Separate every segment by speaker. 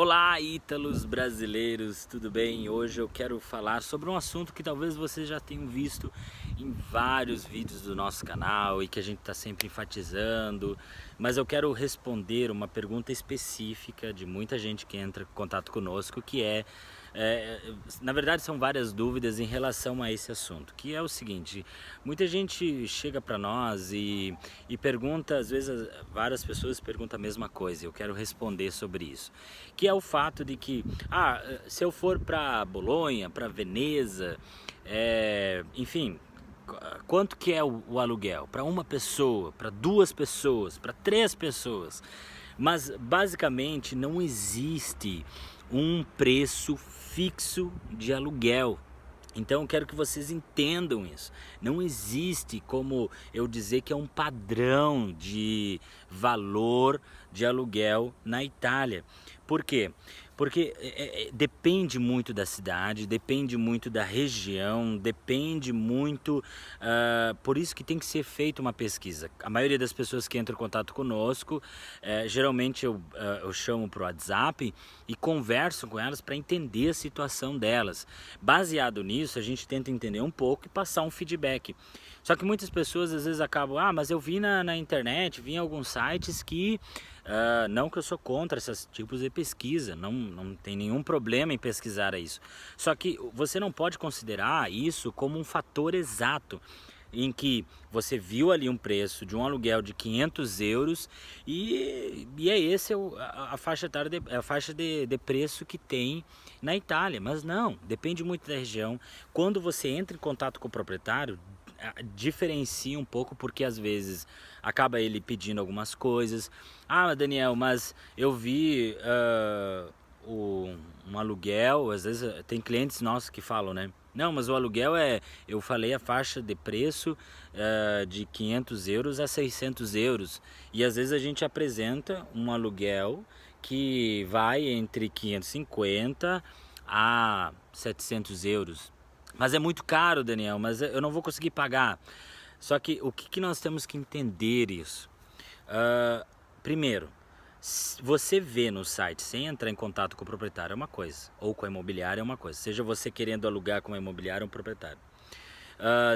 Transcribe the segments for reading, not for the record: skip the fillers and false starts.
Speaker 1: Olá, ítalos brasileiros, tudo bem? Hoje eu quero falar sobre um assunto que talvez vocês já tenham visto em vários vídeos do nosso canal e que a gente está sempre enfatizando, mas eu quero responder uma pergunta específica de muita gente que entra em contato conosco, que na verdade são várias dúvidas em relação a esse assunto, que é o seguinte: muita gente chega para nós e pergunta, às vezes várias pessoas perguntam a mesma coisa, eu quero responder sobre isso, que é o fato de que, se eu for para Bolonha, para Veneza, enfim, quanto que é o aluguel? Para uma pessoa, para duas pessoas, para três pessoas? Mas basicamente não existe um preço fixo de aluguel. Então eu quero que vocês entendam isso. Não existe como eu dizer que é um padrão de valor de aluguel na Itália. Por quê? Porque depende muito da cidade, depende muito da região, depende muito, por isso que tem que ser feita uma pesquisa. A maioria das pessoas que entram em contato conosco, geralmente eu chamo para o WhatsApp e converso com elas para entender a situação delas. Baseado nisso, a gente tenta entender um pouco e passar um feedback. Só que muitas pessoas às vezes acabam, mas eu vi na internet, vi em alguns sites que, não que eu sou contra esses tipos de pesquisa, não tem nenhum problema em pesquisar isso. Só que você não pode considerar isso como um fator exato, em que você viu ali um preço de um aluguel de 500 euros e é esse a faixa etária, a faixa de preço que tem na Itália. Mas não, depende muito da região. Quando você entra em contato com o proprietário, diferencia um pouco, porque às vezes acaba ele pedindo algumas coisas. Daniel, mas eu vi um aluguel, às vezes tem clientes nossos que falam, né? Não, mas o aluguel eu falei a faixa de preço de 500 euros a 600 euros. E às vezes a gente apresenta um aluguel que vai entre 550 a 700 euros. Mas é muito caro, Daniel, mas eu não vou conseguir pagar. Só que o que nós temos que entender isso? Primeiro, você vê no site sem entrar em contato com o proprietário é uma coisa, ou com a imobiliária é uma coisa, seja você querendo alugar com a imobiliária ou um proprietário.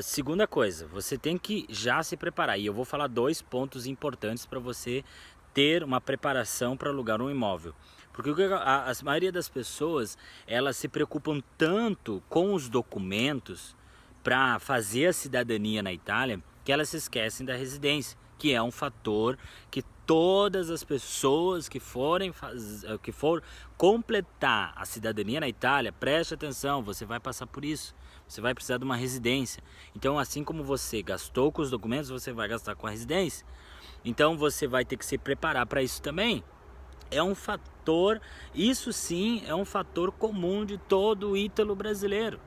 Speaker 1: Segunda coisa, você tem que já se preparar, e eu vou falar dois pontos importantes para você ter uma preparação para alugar um imóvel. Porque a maioria das pessoas, elas se preocupam tanto com os documentos para fazer a cidadania na Itália, que elas se esquecem da residência, que é um fator que todas as pessoas que for completar a cidadania na Itália, preste atenção, você vai passar por isso. Você vai precisar de uma residência. Então, assim como você gastou com os documentos, você vai gastar com a residência. Então, você vai ter que se preparar para isso também. É um fator, isso sim é um fator comum de todo ítalo brasileiro.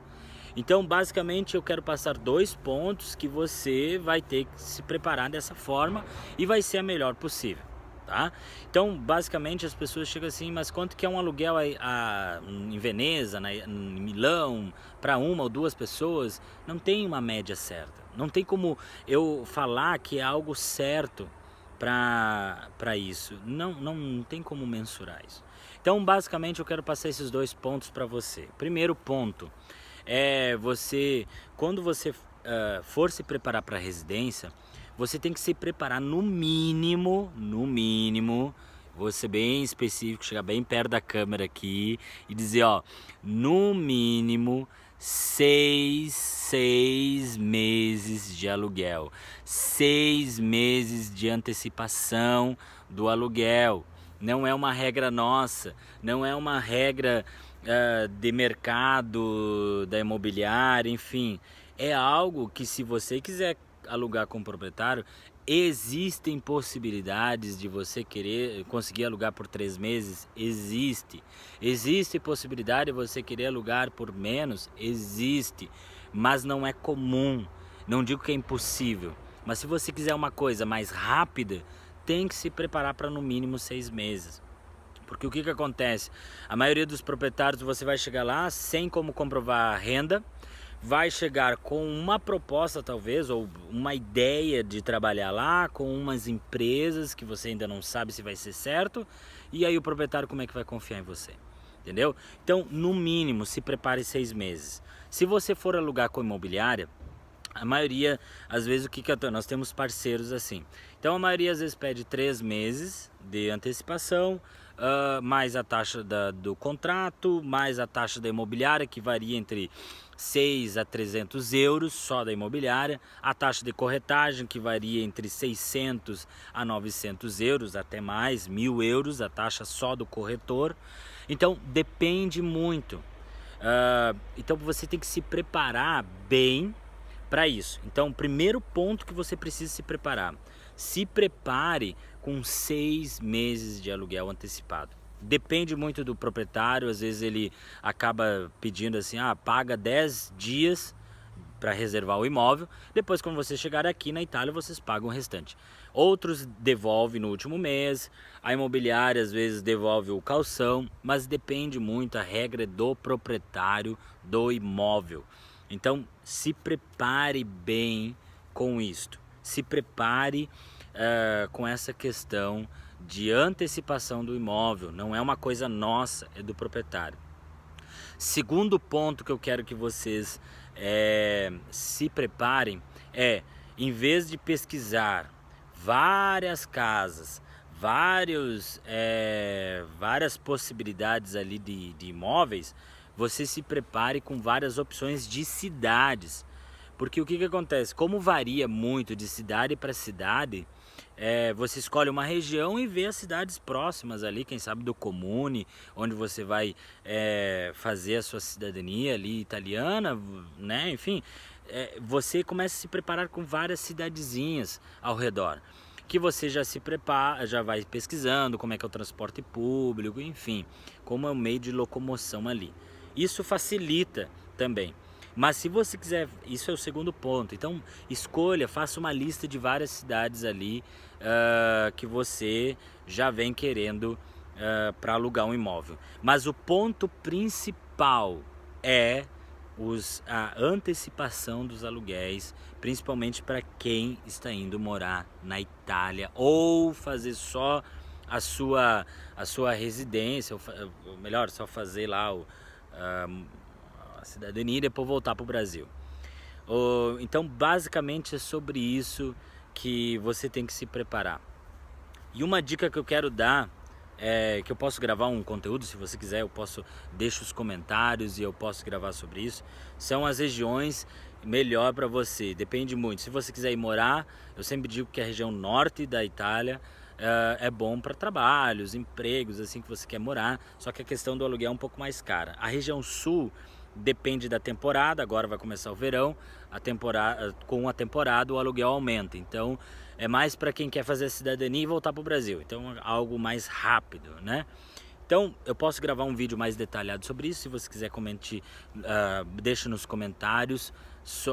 Speaker 1: Então, basicamente, eu quero passar dois pontos que você vai ter que se preparar dessa forma e vai ser a melhor possível, tá? Então, basicamente, as pessoas chegam assim, mas quanto que é um aluguel em Veneza, em Milão, para uma ou duas pessoas? Não tem uma média certa. Não tem como eu falar que é algo certo para isso. Não tem como mensurar isso. Então, basicamente, eu quero passar esses dois pontos para você. Primeiro ponto quando você for se preparar para a residência, você tem que se preparar no mínimo, vou ser bem específico, chegar bem perto da câmera aqui e dizer, no mínimo 6 meses de aluguel, 6 meses de antecipação do aluguel. Não é uma regra nossa, não é uma regra de mercado, da imobiliária, enfim. É algo que, se você quiser alugar com o proprietário, existem possibilidades de você conseguir alugar por 3 meses? Existe possibilidade de você querer alugar por menos? Existe, mas não é comum. Não digo que é impossível, mas se você quiser uma coisa mais rápida, tem que se preparar para no mínimo 6 meses. Porque o que acontece? A maioria dos proprietários, você vai chegar lá sem como comprovar a renda, vai chegar com uma proposta talvez, ou uma ideia de trabalhar lá, com umas empresas que você ainda não sabe se vai ser certo, e aí o proprietário como é que vai confiar em você? Entendeu? Então, no mínimo, se prepare 6 meses. Se você for alugar com imobiliária, a maioria, às vezes, nós temos parceiros assim. Então, a maioria às vezes pede 3 meses de antecipação, mais a taxa do contrato, mais a taxa da imobiliária, que varia entre 6 a 300 euros só da imobiliária, a taxa de corretagem, que varia entre 600 a 900 euros, até mais, 1.000 euros, a taxa só do corretor. Então, depende muito. Então, você tem que se preparar bem para isso. Então, o primeiro ponto que você precisa se preparar: se prepare com 6 meses de aluguel antecipado. Depende muito do proprietário, às vezes ele acaba pedindo assim, paga 10 dias para reservar o imóvel, depois quando você chegar aqui na Itália vocês pagam o restante. Outros devolvem no último mês, a imobiliária às vezes devolve o calção, mas depende muito, a regra é do proprietário do imóvel. Então se prepare bem com isto, se prepare com essa questão de antecipação do imóvel, não é uma coisa nossa, é do proprietário. Segundo ponto que eu quero que vocês se preparem em vez de pesquisar várias casas, várias possibilidades ali de imóveis, você se prepare com várias opções de cidades. Porque o que acontece? Como varia muito de cidade para cidade, você escolhe uma região e vê as cidades próximas ali, quem sabe do comune, onde você vai fazer a sua cidadania ali italiana, né? Enfim, você começa a se preparar com várias cidadezinhas ao redor, que você já se prepara, já vai pesquisando como é que é o transporte público, enfim, como é o meio de locomoção ali. Isso facilita também. Mas se você quiser, isso é o segundo ponto, então escolha, faça uma lista de várias cidades ali que você já vem querendo para alugar um imóvel. Mas o ponto principal é a antecipação dos aluguéis, principalmente para quem está indo morar na Itália ou fazer só a sua residência, ou melhor, só fazer lá a cidadania e depois voltar para o Brasil. Então basicamente é sobre isso que você tem que se preparar. E uma dica que eu quero dar que eu posso gravar um conteúdo, se você quiser, deixo os comentários e eu posso gravar sobre isso. São as regiões melhor para você, depende muito. Se você quiser ir morar, eu sempre digo que a região norte da Itália é bom para trabalhos, empregos, assim que você quer morar, só que a questão do aluguel é um pouco mais cara. A região sul depende da temporada, agora vai começar o verão, com a temporada o aluguel aumenta, então é mais para quem quer fazer a cidadania e voltar para o Brasil, então algo mais rápido, né? Então eu posso gravar um vídeo mais detalhado sobre isso, se você quiser comente, deixa nos comentários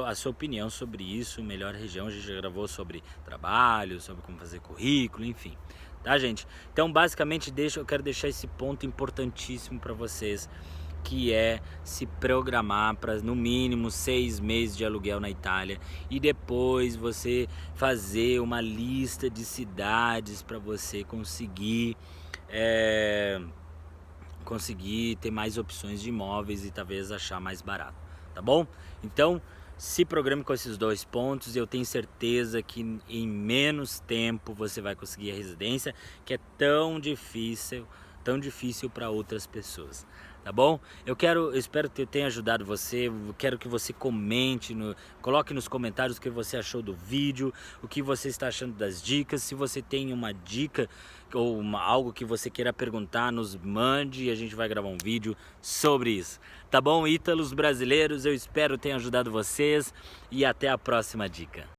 Speaker 1: a sua opinião sobre isso, melhor região, a gente já gravou sobre trabalho, sobre como fazer currículo, enfim, tá gente? Então basicamente eu quero deixar esse ponto importantíssimo para vocês, que é se programar para no mínimo 6 meses de aluguel na Itália e depois você fazer uma lista de cidades para você conseguir ter mais opções de imóveis e talvez achar mais barato, tá bom? Então se programe com esses 2 pontos e eu tenho certeza que em menos tempo você vai conseguir a residência, que é tão difícil para outras pessoas, tá bom? Eu espero que eu tenha ajudado você. Eu quero que você coloque nos comentários o que você achou do vídeo, o que você está achando das dicas. Se você tem uma dica ou algo que você queira perguntar, nos mande e a gente vai gravar um vídeo sobre isso, tá bom? Ítalos brasileiros, eu espero ter ajudado vocês e até a próxima dica.